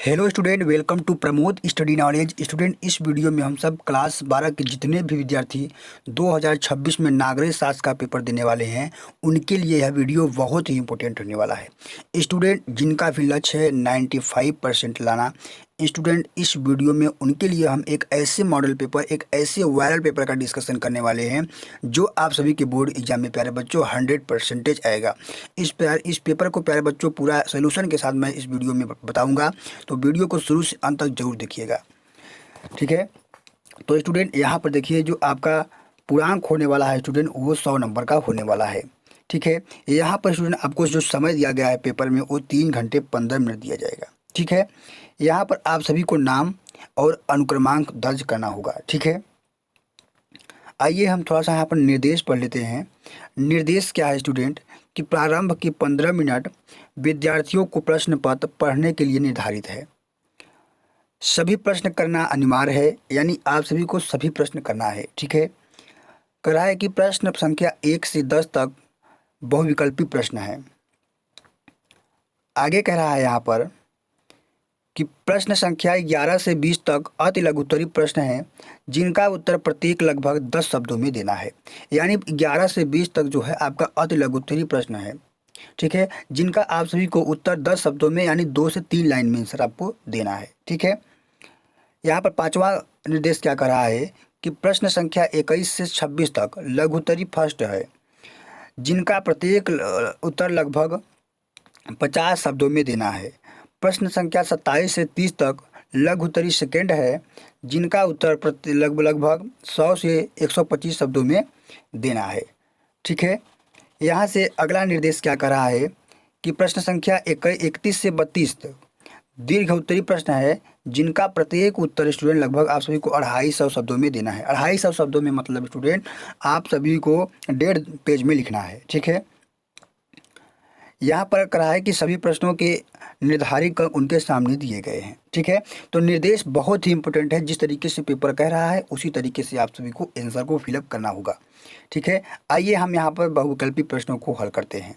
Hello student, welcome to Pramod study knowledge. Student, इस video में हम सब क्लास 12 के जितने भी विद्यार्थी 2026 में नागरिक शास्त्र का पेपर देने वाले हैं उनके लिए यह वीडियो बहुत ही इंपॉर्टेंट होने वाला है। स्टूडेंट जिनका भी लक्ष्य है 95% लाना, स्टूडेंट इस वीडियो में उनके लिए हम एक ऐसे मॉडल पेपर, एक ऐसे वायरल पेपर का डिस्कशन करने वाले हैं जो आप सभी के बोर्ड एग्जाम में प्यारे बच्चों 100% आएगा। इस पेपर को प्यारे बच्चों पूरा सोल्यूशन के साथ मैं इस वीडियो में बताऊंगा, तो वीडियो को शुरू से अंत तक जरूर देखिएगा। ठीक है, तो स्टूडेंट यहाँ पर देखिए, जो आपका पूर्णांक होने वाला है स्टूडेंट वो 100 नंबर का होने वाला है। ठीक है, यहाँ पर स्टूडेंट आपको जो समय दिया गया है पेपर में वो 3 घंटे 15 मिनट दिया जाएगा। ठीक है, यहाँ पर आप सभी को नाम और अनुक्रमांक दर्ज करना होगा। ठीक है, आइए हम थोड़ा सा यहाँ पर निर्देश पढ़ लेते हैं। निर्देश क्या है स्टूडेंट कि प्रारंभ के 15 मिनट विद्यार्थियों को प्रश्न पत्र पढ़ने के लिए निर्धारित है। सभी प्रश्न करना अनिवार्य है, यानी आप सभी को सभी प्रश्न करना है। ठीक है, कह रहा है कि प्रश्न संख्या 1 से 10 तक बहुविकल्पी प्रश्न है। आगे कह रहा है यहाँ पर कि प्रश्न संख्या 11 से 20 तक अति लघुत्तरी प्रश्न हैं जिनका उत्तर प्रत्येक लगभग 10 शब्दों में देना है। यानी 11 से 20 तक जो है आपका अति लघुत्तरी प्रश्न है। ठीक है, जिनका आप सभी को उत्तर 10 शब्दों में यानी 2 से 3 लाइन में आंसर आपको देना है। ठीक है, यहाँ पर 5वां निर्देश क्या कर रहा है कि प्रश्न संख्या 21 से 26 तक लघुत्तरी फर्स्ट है जिनका प्रत्येक उत्तर लगभग 50 शब्दों में देना है। प्रश्न संख्या 27 से 30 तक लघुत्तरी सेकेंड है जिनका उत्तर लगभग 100 से 125 शब्दों में देना है। ठीक है, यहाँ से अगला निर्देश क्या कर रहा है कि प्रश्न संख्या 31 से 32 तक दीर्घ उत्तरी प्रश्न है जिनका प्रत्येक उत्तर स्टूडेंट लगभग आप सभी को 250 शब्दों में देना है। 250 शब्दों में मतलब स्टूडेंट आप सभी को 1.5 पेज में लिखना है। ठीक है, यहाँ पर कहा है कि सभी प्रश्नों के निर्धारित अंक उनके सामने दिए गए हैं। ठीक है, तो निर्देश बहुत ही इंपॉर्टेंट है। जिस तरीके से पेपर कह रहा है उसी तरीके से आप सभी को आंसर को फिलअप करना होगा। ठीक है, आइए हम यहाँ पर बहुविकल्पी प्रश्नों को हल करते हैं।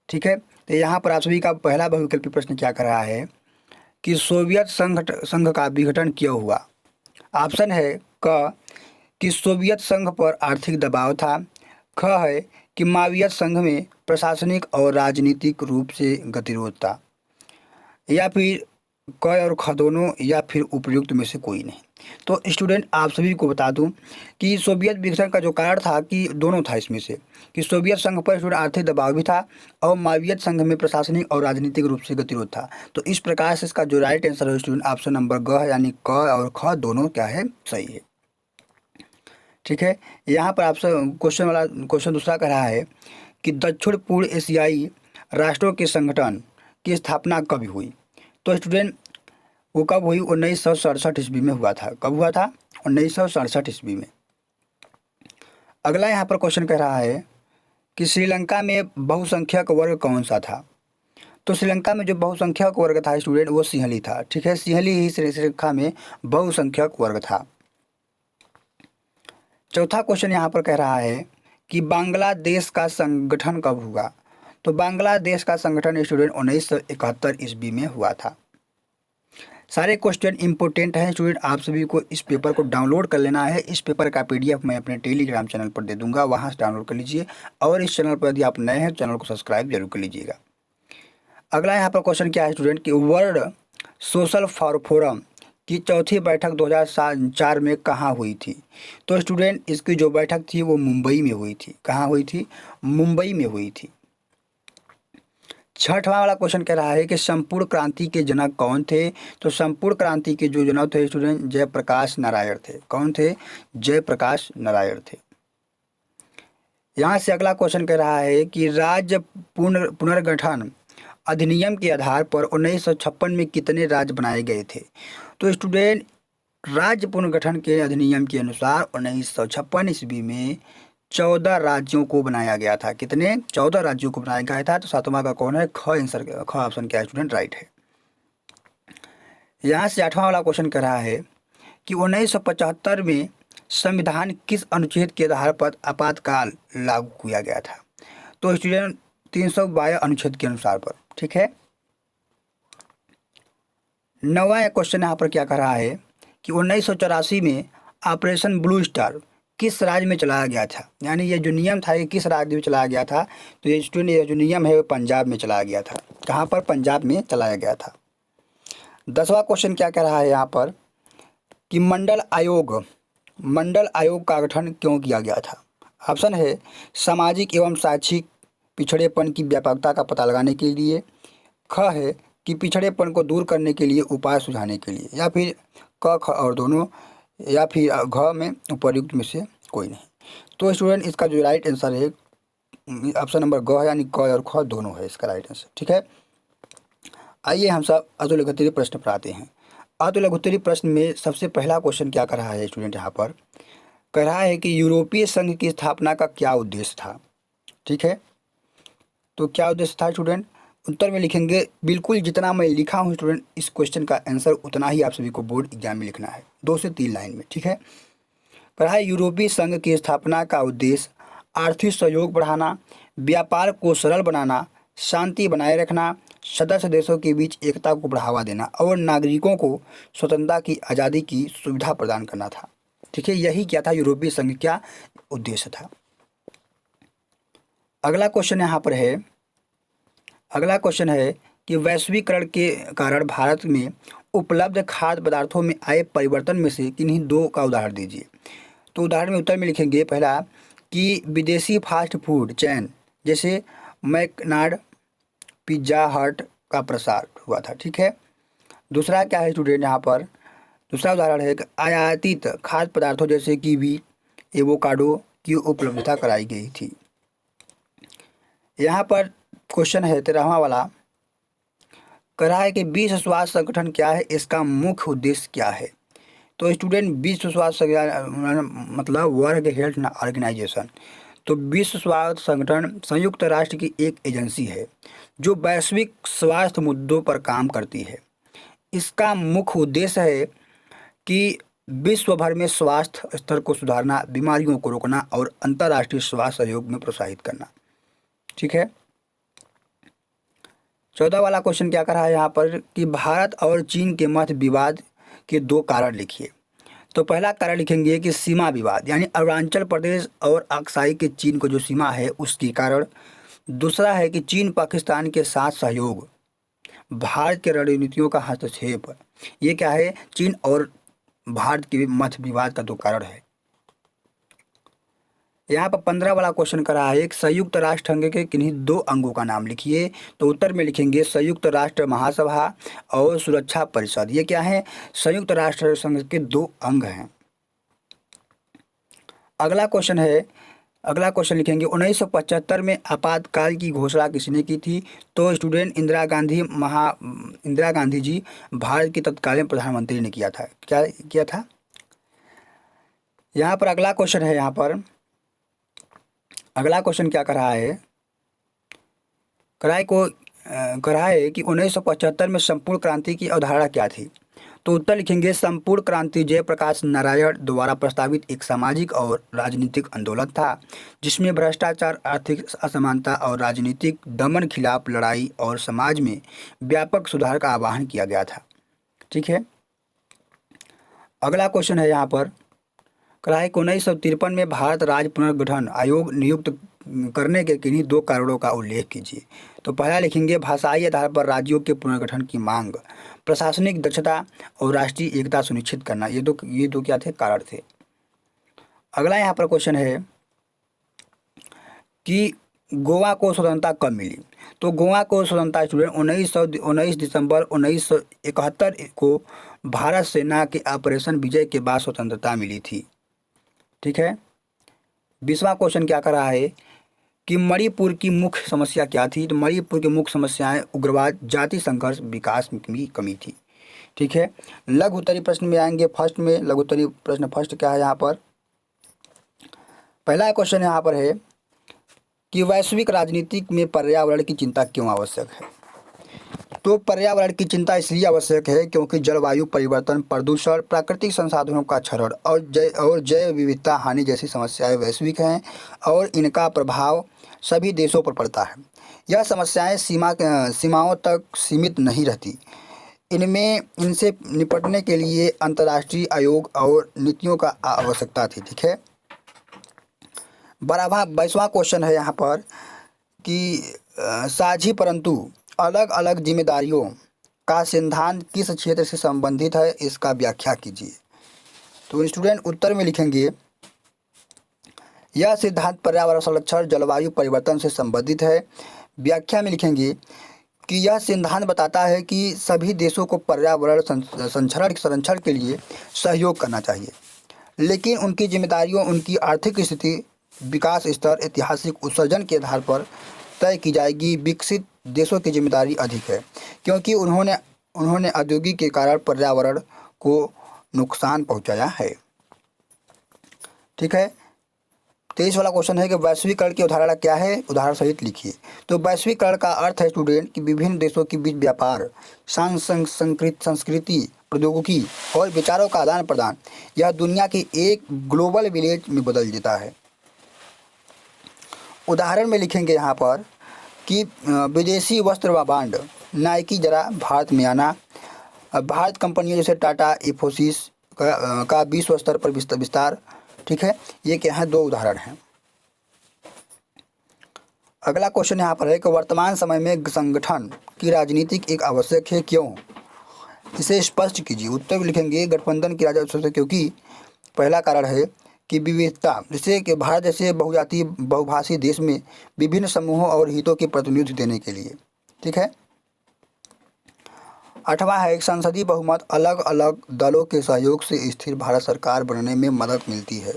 ठीक है, तो यहाँ पर आप सभी का पहला बहुविकल्पी प्रश्न क्या कर रहा है कि सोवियत संघ का विघटन क्यों हुआ। ऑप्शन है क कि सोवियत संघ पर आर्थिक दबाव था, ख है कि मावियत संघ में प्रशासनिक और राजनीतिक रूप से गतिरोध था, या फिर क और ख दोनों, या फिर उपयुक्त में से कोई नहीं। तो स्टूडेंट आप सभी को बता दूं कि सोवियत विघटन का जो कारण था कि दोनों था इसमें से, कि सोवियत संघ पर स्टूडेंट आर्थिक दबाव भी था और मावियत संघ में प्रशासनिक और राजनीतिक रूप से गतिरोध था। तो इस प्रकार से इसका जो राइट आंसर है स्टूडेंट ऑप्शन नंबर ग है, यानी क और ख दोनों क्या है, सही है। ठीक है, यहाँ पर आपसे क्वेश्चन दूसरा कह रहा है कि दक्षिण पूर्व एशियाई राष्ट्रों के संगठन की स्थापना कब हुई। तो स्टूडेंट वो कब हुई, 1967 ईस्वी में हुआ था। कब हुआ था, 1967 ईस्वी में। अगला यहाँ पर क्वेश्चन कह रहा है कि श्रीलंका में बहुसंख्यक वर्ग कौन सा था। तो श्रीलंका में जो बहुसंख्यक वर्ग था स्टूडेंट वो सिंहली था। ठीक है, सिंहली ही श्रीलंका में बहुसंख्यक वर्ग था। चौथा क्वेश्चन यहाँ पर कह रहा है कि बांग्लादेश का संगठन कब हुआ। तो बांग्लादेश का संगठन स्टूडेंट 1971 ईस्वी में हुआ था। सारे क्वेश्चन इंपॉर्टेंट हैं स्टूडेंट, आप सभी को इस पेपर को डाउनलोड कर लेना है। इस पेपर का पीडीएफ मैं अपने टेलीग्राम चैनल पर दे दूंगा, वहां से डाउनलोड कर लीजिए। और इस चैनल पर यदि आप नए हैं चैनल को सब्सक्राइब जरूर कर लीजिएगा। अगला यहाँ पर क्वेश्चन क्या है स्टूडेंट कि वर्ल्ड सोशल फोरम की चौथी बैठक 2004 में कहाँ हुई थी। तो स्टूडेंट इसकी जो बैठक थी वो मुंबई में हुई थी। कहाँ हुई थी, मुंबई में हुई थी। छठवां वाला क्वेश्चन कह रहा है कि संपूर्ण क्रांति के जनक कौन थे। तो संपूर्ण क्रांति के जो जनक थे स्टूडेंट जयप्रकाश नारायण थे। कौन थे, जयप्रकाश नारायण थे। यहाँ से अगला क्वेश्चन कह रहा है कि राज्य पुनर्गठन अधिनियम के आधार पर 1956 में कितने राज्य बनाए गए थे। तो स्टूडेंट राज्य पुनर्गठन के अधिनियम के अनुसार 1956 ईस्वी में 14 राज्यों को बनाया गया था। कितने, 14 राज्यों को बनाया गया था। तो सातवां का कौन है, ख आंसर, ख ऑप्शन क्या है स्टूडेंट, राइट है। यहाँ से आठवां वाला क्वेश्चन कह रहा है कि 1975 में संविधान किस अनुच्छेद के आधार पर आपातकाल लागू किया गया था। तो स्टूडेंट 322 अनुच्छेद के अनुसार पर। ठीक है, 9वां क्वेश्चन यहाँ पर क्या कर रहा है कि 1984 में ऑपरेशन ब्लू स्टार किस राज्य में चलाया गया था, यानी ये जो नियम था ये किस राज्य में चलाया गया था। तो ये स्टूडेंट ये जो नियम है वो पंजाब में चलाया गया था। कहाँ पर? पंजाब में चलाया गया था। 10वां क्वेश्चन क्या कह रहा है यहाँ पर कि मंडल आयोग का गठन क्यों किया गया था। ऑप्शन है सामाजिक एवं शैक्षिक पिछड़ेपन की व्यापकता का पता लगाने के लिए, ख है कि पिछड़ेपन को दूर करने के लिए उपाय सुझाने के लिए, या फिर क ख और दोनों, या फिर घ में उपर्युक्त में से कोई नहीं। तो स्टूडेंट इसका जो राइट आंसर है ऑप्शन नंबर ग है, यानी क और ख दोनों है इसका राइट आंसर। ठीक है, आइए हम सब अतुलघुत्तरी प्रश्न पर आते हैं। अतुलघुत्तरी प्रश्न में सबसे पहला क्वेश्चन क्या कर रहा है स्टूडेंट, यहाँ पर कह रहा है कि यूरोपीय संघ की स्थापना का क्या उद्देश्य था। ठीक है, तो क्या उद्देश्य था स्टूडेंट, उत्तर में लिखेंगे। बिल्कुल जितना मैं लिखा हूँ स्टूडेंट, इस क्वेश्चन का आंसर उतना ही आप सभी को बोर्ड एग्जाम में लिखना है, 2 से 3 लाइन में। ठीक है, पढ़ाई यूरोपीय संघ की स्थापना का उद्देश्य आर्थिक सहयोग बढ़ाना, व्यापार को सरल बनाना, शांति बनाए रखना, सदस्य देशों के बीच एकता को बढ़ावा देना और नागरिकों को स्वतंत्रता की आज़ादी की सुविधा प्रदान करना था। ठीक है, यही क्या था यूरोपीय संघ क्या उद्देश्य था। अगला क्वेश्चन यहाँ पर है, अगला क्वेश्चन है कि वैश्वीकरण के कारण भारत में उपलब्ध खाद्य पदार्थों में आए परिवर्तन में से किन्हीं 2 का उदाहरण दीजिए। तो उदाहरण में उत्तर में लिखेंगे पहला कि विदेशी फास्ट फूड चैन जैसे मैकडॉनल्ड, पिज्ज़ा हट का प्रसार हुआ था। ठीक है, दूसरा क्या है स्टूडेंट, यहाँ पर दूसरा उदाहरण है कि आयातित खाद्य पदार्थों जैसे कीवी, एवोकाडो की उपलब्धता कराई गई थी। यहाँ पर क्वेश्चन है 13वां वाला, कह रहा है कि विश्व स्वास्थ्य संगठन क्या है, इसका मुख्य उद्देश्य क्या है। तो स्टूडेंट विश्व स्वास्थ्य मतलब वर्ल्ड हेल्थ ऑर्गेनाइजेशन, तो विश्व स्वास्थ्य संगठन संयुक्त राष्ट्र की एक एजेंसी है जो वैश्विक स्वास्थ्य मुद्दों पर काम करती है। इसका मुख्य उद्देश्य है कि विश्व भर में स्वास्थ्य स्तर को सुधारना, बीमारियों को रोकना और अंतर्राष्ट्रीय स्वास्थ्य सहयोग में प्रोत्साहित करना। ठीक है, 14 वाला क्वेश्चन क्या कर रहा है यहाँ पर कि भारत और चीन के मध्य विवाद के 2 कारण लिखिए। तो पहला कारण लिखेंगे कि सीमा विवाद, यानी अरुणाचल प्रदेश और अक्साई के चीन को जो सीमा है उसके कारण। दूसरा है कि चीन पाकिस्तान के साथ सहयोग, भारत के रणनीतियों का हस्तक्षेप। ये क्या है, चीन और भारत के मध्य विवाद का 2 कारण है। यहाँ पर 15 वाला क्वेश्चन करा है, एक संयुक्त राष्ट्र संघ के किन्हीं 2 अंगों का नाम लिखिए। तो उत्तर में लिखेंगे संयुक्त राष्ट्र महासभा और सुरक्षा परिषद। ये क्या है, संयुक्त राष्ट्र संघ के 2 अंग हैं। अगला क्वेश्चन है, अगला क्वेश्चन लिखेंगे 1975 में आपातकाल की घोषणा किसने की थी। तो स्टूडेंट इंदिरा गांधी जी भारत की तत्कालीन प्रधानमंत्री ने किया था। क्या किया था। यहाँ पर अगला क्वेश्चन है, यहाँ पर अगला क्वेश्चन क्या कर रहा है, कह रहा है कि 1975 में संपूर्ण क्रांति की अवधारणा क्या थी। तो उत्तर लिखेंगे संपूर्ण क्रांति जयप्रकाश नारायण द्वारा प्रस्तावित एक सामाजिक और राजनीतिक आंदोलन था जिसमें भ्रष्टाचार, आर्थिक असमानता और राजनीतिक दमन खिलाफ लड़ाई और समाज में व्यापक सुधार का आह्वान किया गया था। ठीक है, अगला क्वेश्चन है यहाँ पर, कहा है कि 1953 में भारत राज्य पुनर्गठन आयोग नियुक्त करने के किन्हीं 2 कारणों का उल्लेख कीजिए। तो पहला लिखेंगे भाषाई आधार पर राज्यों के पुनर्गठन की मांग, प्रशासनिक दक्षता और राष्ट्रीय एकता सुनिश्चित करना। ये दो क्या थे, कारण थे। अगला यहाँ पर क्वेश्चन है कि गोवा को स्वतंत्रता कब मिली। तो गोवा को स्वतंत्रता स्टूडेंट 19 दिसंबर 1971 को भारत सेना के ऑपरेशन विजय के बाद स्वतंत्रता मिली थी। ठीक है, 20वां क्वेश्चन क्या कर रहा है कि मणिपुर की मुख्य समस्या क्या थी। तो मणिपुर की मुख्य समस्याएं उग्रवाद, जाति संघर्ष, विकास में कमी थी। ठीक है, लघु उत्तरी प्रश्न में आएंगे। फर्स्ट में लघु उत्तरी प्रश्न फर्स्ट क्या है, यहाँ पर पहला क्वेश्चन यहाँ पर है कि वैश्विक राजनीति में पर्यावरण की चिंता क्यों आवश्यक है। तो पर्यावरण की चिंता इसलिए आवश्यक है क्योंकि जलवायु परिवर्तन, प्रदूषण, प्राकृतिक संसाधनों का क्षरण और जैव विविधता हानि जैसी समस्याएं वैश्विक हैं और इनका प्रभाव सभी देशों पर पड़ता है। यह समस्याएं सीमाओं तक सीमित नहीं रहती, इनमें इनसे निपटने के लिए अंतर्राष्ट्रीय आयोग और नीतियों का आवश्यकता थी। ठीक है। 22वां क्वेश्चन है यहाँ पर कि साझी परंतु अलग अलग जिम्मेदारियों का सिद्धांत किस क्षेत्र से संबंधित है, इसका व्याख्या कीजिए। तो स्टूडेंट उत्तर में लिखेंगे यह सिद्धांत पर्यावरण संरक्षण जलवायु परिवर्तन से संबंधित है। व्याख्या में लिखेंगे कि यह सिद्धांत बताता है कि सभी देशों को पर्यावरण संरक्षण के लिए सहयोग करना चाहिए, लेकिन उनकी जिम्मेदारियों उनकी आर्थिक स्थिति, विकास स्तर, ऐतिहासिक उत्सर्जन के आधार पर तय की जाएगी। विकसित देशों की जिम्मेदारी अधिक है क्योंकि उन्होंने औद्योगिक के कारण पर्यावरण को नुकसान पहुंचाया है। ठीक है। 23 वाला क्वेश्चन है कि वैश्वीकरण की अवधारणा क्या है, उदाहरण सहित लिखिए। तो वैश्वीकरण का अर्थ है स्टूडेंट कि विभिन्न देशों के बीच व्यापार, संस्कृति, प्रौद्योगिकी और विचारों का आदान प्रदान यह दुनिया की एक ग्लोबल विलेज में बदल देता है। उदाहरण में लिखेंगे यहाँ पर कि विदेशी वस्त्र व बांड, नाइकी जरा भारत में आना, भारत कंपनियों जैसे टाटा, इंफोसिस का विश्व स्तर पर विस्तार। ठीक है। ये क्या है, 2 उदाहरण हैं। अगला क्वेश्चन यहाँ पर है कि वर्तमान समय में संगठन की राजनीतिक एक आवश्यक है, क्यों, इसे स्पष्ट कीजिए। उत्तर में लिखेंगे गठबंधन की राजनीति क्योंकि पहला कारण है कि विविधता, जैसे कि भारत जैसे बहुजातीय बहुभाषी देश में विभिन्न समूहों और हितों के प्रतिनिधित्व देने के लिए। ठीक है। 8वां है संसदीय बहुमत, अलग अलग दलों के सहयोग से स्थिर भारत सरकार बनने में मदद मिलती है।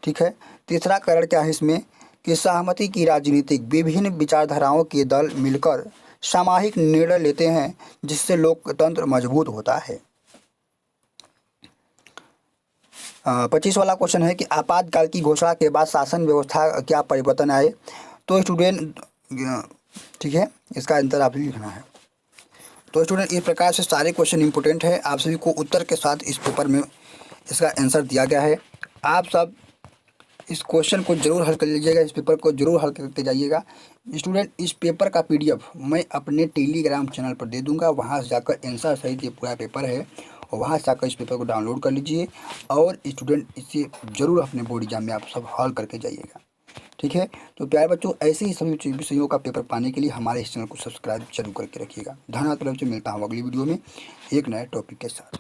ठीक है। तीसरा कारण क्या है इसमें कि सहमति की राजनीतिक, विभिन्न विचारधाराओं के दल मिलकर सामूहिक निर्णय लेते हैं जिससे लोकतंत्र मजबूत होता है। 25 वाला क्वेश्चन है कि आपातकाल की घोषणा के बाद शासन व्यवस्था क्या परिवर्तन आए। तो स्टूडेंट ठीक है, इसका आंसर आप ही लिखना है। तो स्टूडेंट इस प्रकार से सारे क्वेश्चन इंपॉर्टेंट है, आप सभी को उत्तर के साथ इस पेपर में इसका आंसर दिया गया है। आप सब इस क्वेश्चन को जरूर हल कर लीजिएगा, इस पेपर को जरूर हल करते जाइएगा। स्टूडेंट इस पेपर का PDF मैं अपने टेलीग्राम चैनल पर दे दूंगा, वहां से जाकर आंसर सहित ये पूरा पेपर है और वहां से जाकर इस पेपर को डाउनलोड कर लीजिए और स्टूडेंट इसे जरूर अपने बोर्ड एग्जाम में आप सब हल करके जाइएगा। ठीक है। तो प्यारे बच्चों, ऐसे ही सभी विषयों का पेपर पाने के लिए हमारे इस चैनल को सब्सक्राइब जरूर करके रखिएगा। धन्यवाद। मिलता हूँ अगली वीडियो में एक नए टॉपिक के साथ।